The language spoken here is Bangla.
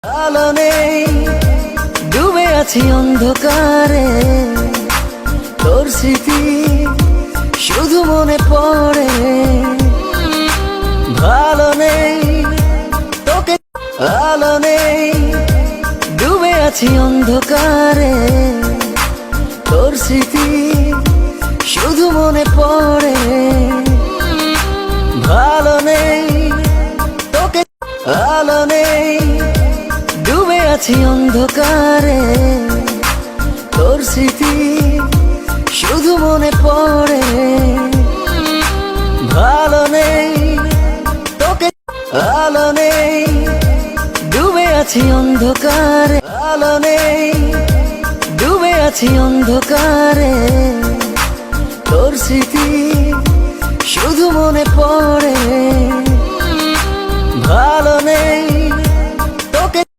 আলো নেই, ডুবে আছি অন্ধকারে, তোর স্মৃতি শুধু মনে পড়ে। ভালো নেই তোকে, আলো নেই, ডুবে আছি অন্ধকারে, তোর স্মৃতি শুধু মনে পড়ে। ভালো নেই তোকে, আলো নেই, ডুবে আছি অন্ধকারে, তোর স্মৃতি শুধু মনে পড়ে। ভালো নেই তোকে, আলো নেই, ডুবে আছি অন্ধকারে, আলো নেই, ডুবে আছি অন্ধকারে, তোর স্মৃতি শুধু মনে পড়ে।